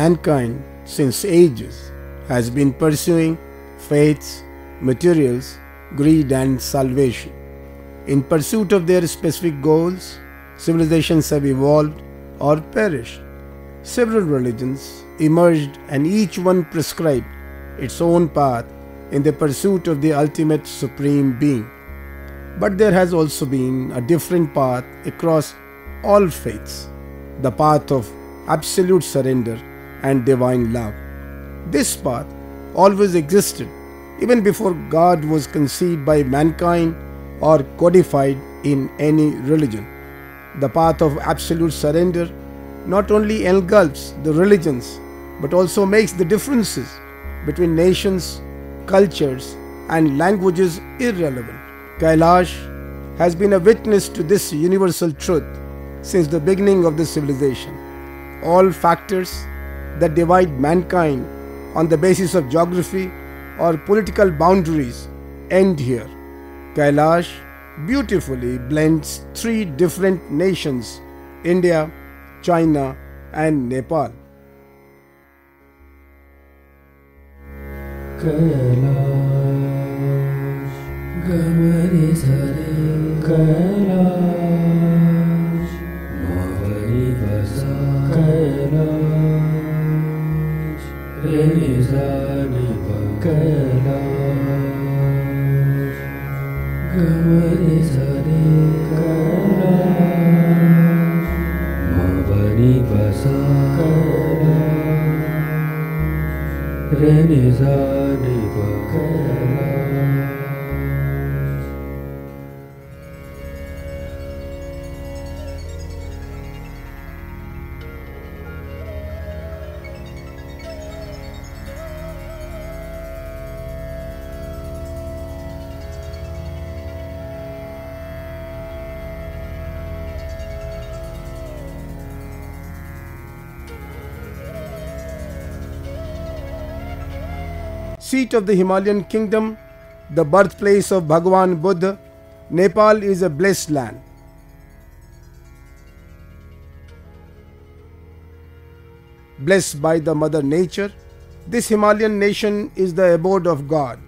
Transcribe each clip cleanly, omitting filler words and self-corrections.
mankind since ages has been pursuing faiths, materials, greed and salvation. In pursuit of their specific goals, civilizations have evolved or perished. Several religions emerged and each one prescribed its own path in the pursuit of the ultimate supreme being. But there has also been a different path across all faiths, the path of absolute surrender and divine love. This path always existed even before God was conceived by mankind or codified in any religion. The path of absolute surrender not only engulfs the religions but also makes the differences between nations, cultures and languages irrelevant. Kailash has been a witness to this universal truth since the beginning of the civilization. All factors that divide mankind on the basis of geography or political boundaries end here. Kailash beautifully blends three different nations: India, China and Nepal. Kailash, Gamari Sare, Kailash, Mavari Vasa, Kailash, Renizani Kailash, Gamari Sare, Kailash, Mavari Vasa, Kailash, Renizani Kailash. Seat of the Himalayan kingdom, the birthplace of Bhagwan Buddha, Nepal is a blessed land. Blessed by the Mother Nature, this Himalayan nation is the abode of God.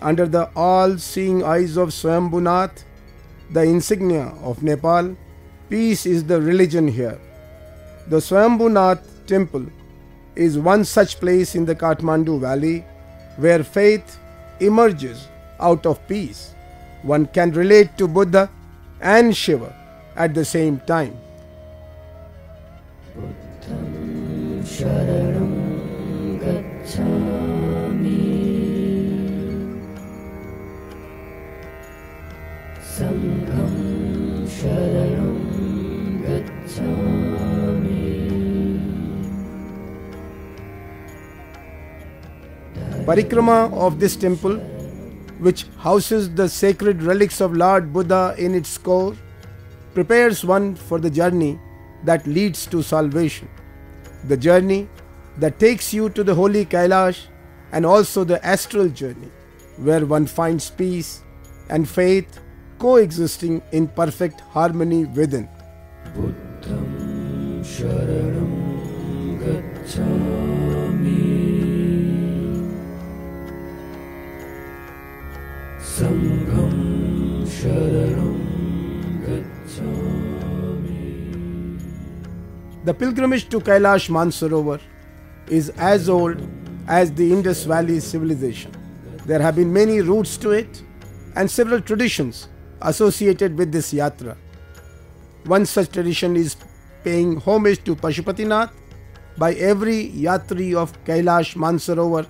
Under the all-seeing eyes of Swayambhunath, the insignia of Nepal, peace is the religion here. The Swayambhunath temple is one such place in the Kathmandu valley where faith emerges out of peace. One can relate to Buddha and Shiva at the same time. Buddham Sharanam Gacchami, Sangham Sharanam Gacchami. Parikrama of this temple, which houses the sacred relics of Lord Buddha in its core, prepares one for the journey that leads to salvation. The journey that takes you to the holy Kailash and also the astral journey, where one finds peace and faith coexisting in perfect harmony within. Buddham Sharanam Gacchami, Sangham Sharanam Gacchami. The pilgrimage to Kailash Mansarovar is as old as the Indus Valley civilization. There have been many routes to it and several traditions associated with this yatra. One such tradition is paying homage to Pashupatinath by every yatri of Kailash Mansarovar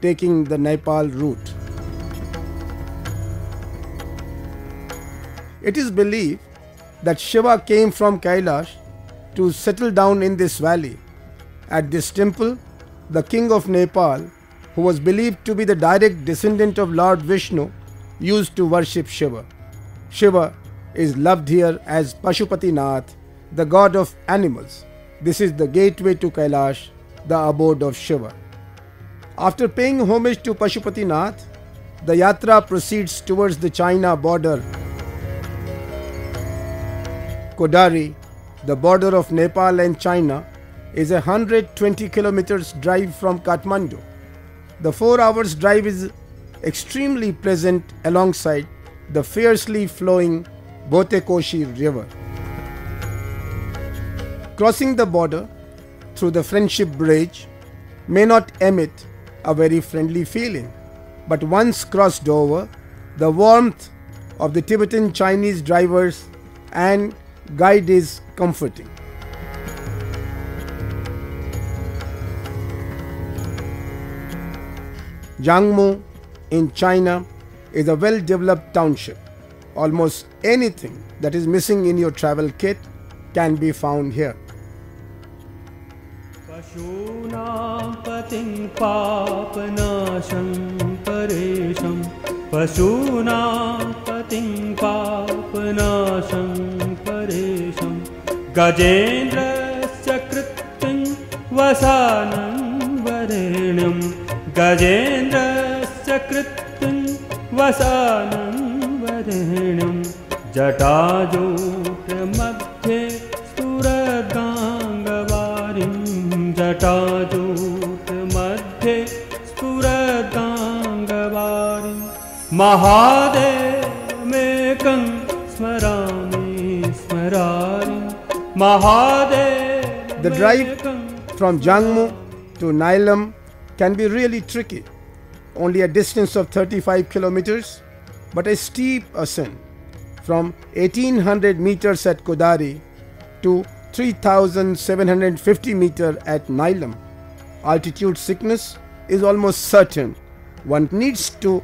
taking the Nepal route. It is believed that Shiva came from Kailash to settle down in this valley. At this temple, the king of Nepal, who was believed to be the direct descendant of Lord Vishnu, used to worship Shiva. Shiva is loved here as Pashupatinath, the god of animals. This is the gateway to Kailash, the abode of Shiva. After paying homage to Pashupatinath, the yatra proceeds towards the China border. Kodari, The border of Nepal and China is a 120 kilometers drive from Kathmandu. The 4 hours drive is extremely pleasant alongside the fiercely flowing Botekoshi river. Crossing the border through the Friendship Bridge may not emit a very friendly feeling, but once crossed over, the warmth of the Tibetan Chinese drivers and guide is comforting. Jiangmu in China is a well-developed township. Almost anything that is missing in your travel kit can be found here. Pashunam patim papanasham paresham Pashunam patim papanasham paresham Gajendrasya kritim vasanam varenam Gajendrasya kritim vasanam varenam Jatajotra madhye Spuradangavarim Jatajotra madhye Spuradangavarim Mahadevamekam smarami smararim Mahadevamekam. The drive from Jiangmu to Nilam can be really tricky. Only a distance of 35 kilometers, but a steep ascent from 1800 meters at Kodari to 3750 meters at Nilam. Altitude sickness is almost certain. One needs to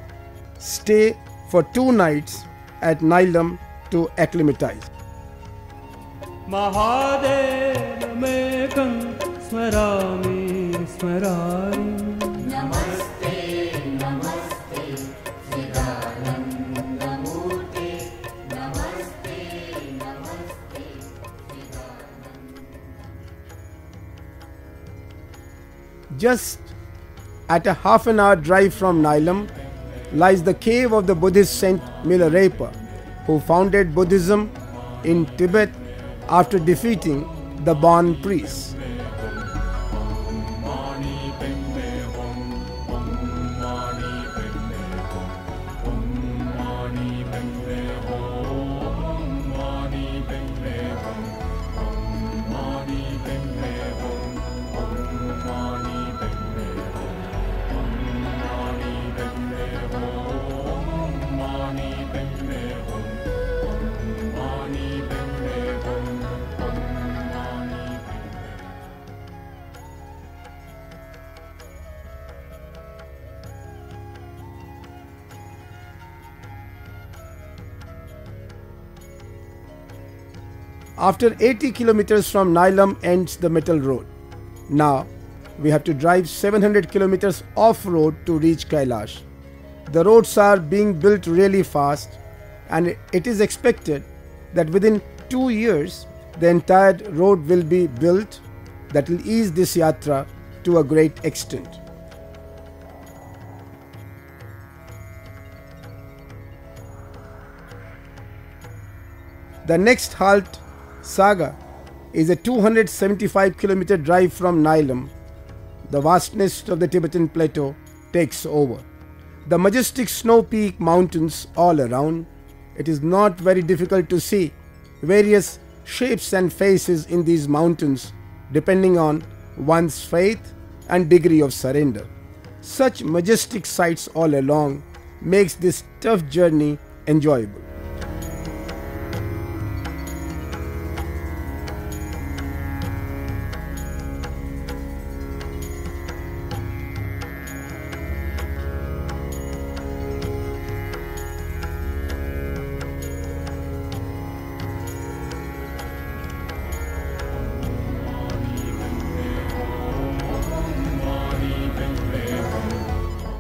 stay for 2 nights at Nilam to acclimatize. Mahadevamekam smarami smararim Just at a half an hour drive from Nilam lies the cave of the Buddhist Saint Milarepa, who founded Buddhism in Tibet after defeating the Bon priests. After 80 kilometers from Nilam ends the metal road. Now we have to drive 700 kilometers off-road to reach Kailash. The roads are being built really fast, and it is expected that within 2 years the entire road will be built that will ease this yatra to a great extent. The next halt, Saga, is a 275 kilometer drive from Nilam. The vastness of the Tibetan plateau takes over. The majestic snow-peak mountains all around. It is not very difficult to see various shapes and faces in these mountains depending on one's faith and degree of surrender. Such majestic sights all along makes this tough journey enjoyable.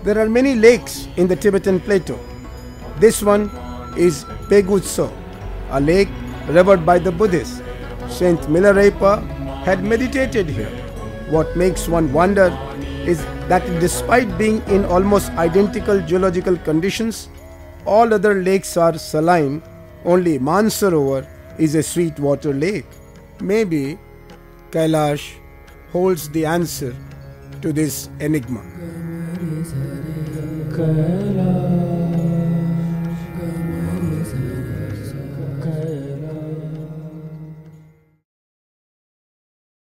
There are many lakes in the Tibetan plateau. This one is Pegutso, a lake revered by the Buddhists. Saint Milarepa had meditated here. What makes one wonder is that despite being in almost identical geological conditions, all other lakes are saline. Only Mansarovar is a sweet water lake. Maybe Kailash holds the answer to this enigma. Kailash